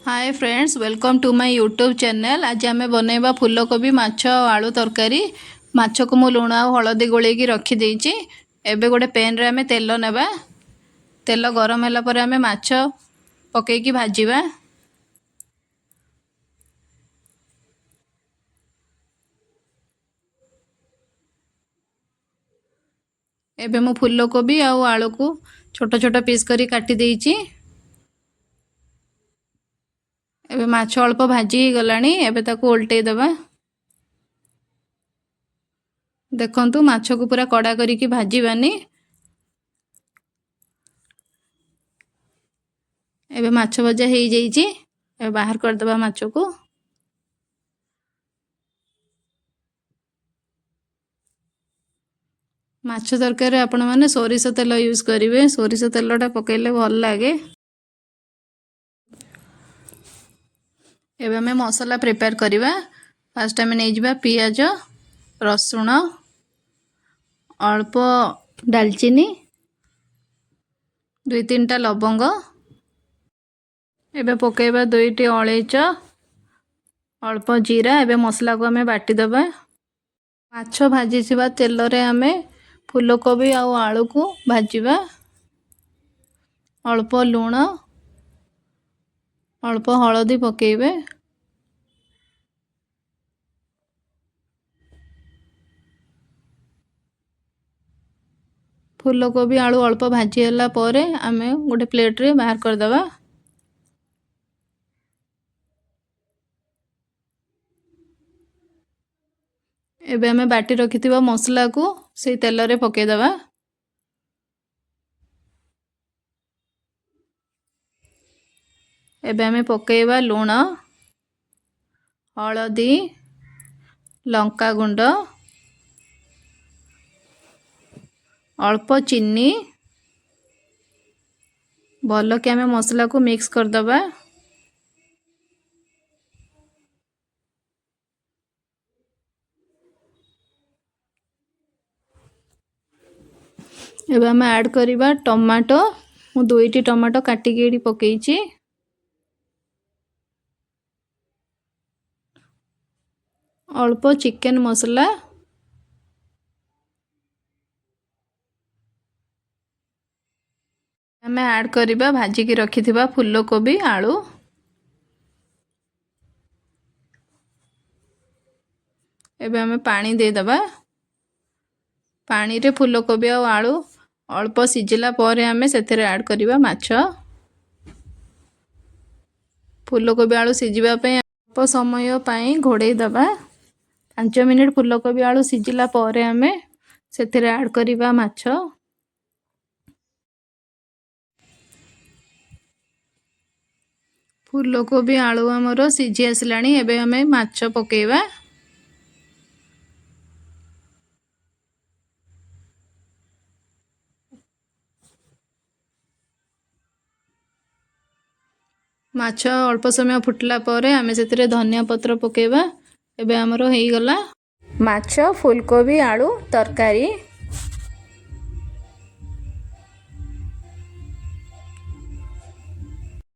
Hi friends, welcome to my YouTube channel. आज आम बनैबा फूलकोबी माछ आलू तरकारी। माछ को मु लुण और हलदी गोलैकी रखीदे। एबे गोटे पैन रे आम तेल नेबा। तेल गरम होला पर आम माछ पकईकी भाजिबा। एबे मु फूलकोबी और आलू को छोट छोट पीस करी काटी देइची। एबे माछ अल्प भाजी गलानी। एबे ताको उल्टे दबा। देखंतु माछ को पूरा कड़ा करिकी भाजीबानी। एबे माछ भजा हो जाइए। एबे बाहर कर दबा माछ को। माछ तरकारी आपण माने सोरिष तेल यूज करेंगे। सोरिष तेलटा पकेले भल लगे। एबे हमें मसाला प्रिपेयर करवा। फास्ट आम नहीं पियाज, रसुण, अल्प डालचीनी, 2-3टा लवंग। एबे पकेबा 2टी अलैच, अल्प जीरा। एबे मसला को हमें बाटी दबा। माछ भाजी तेल रे हमें फूलकोबी और आलू को भाजीबा। अल्प लुण, अल्प हलदी पकेबे। फूलकोबी आलू अल्प भाजी होला परे आमे गोटे प्लेट रे बाहर कर दबा। एबे हमें बाटी रखिथिबा मसला को से तेल रे पके दबा। एबे हमें पकेबा लुण, हलदी, लंका गुंड, अल्प चीनी। भल कि हमें मसला को मिक्स कर दबा। एबे हमें ऐड करिबा टमाटो। मु 2टी टमाटो काटिकी एडी पकेइची। अल्प चिकन मसला। हमें ऐड करिबा भाजी की रखिथिबा फूलकोबी आलू। एबे हमें पानी दे दबा। पानी रे फूलकोबी और आलू अल्प सिझिला परे हमें सेथरे ऐड करिबा माछ। फूलकोबी आलू सिझिबा पे अल्प समय पाई घोड़े दबा। 5 मिनिट फूलकोबी आलू सिझिला परे हमें सेथरे ऐड करिबा माछ। फूलकोबी आलू हमरो सिझी आसलानी। एबे हमें माछ पकेबा। माछ अल्प समय फुटला परे आमे सेतिरे धनिया पत्र पकेबा। एबे हमरो हेई गला माछ फूलकोबी आलू तरकारी।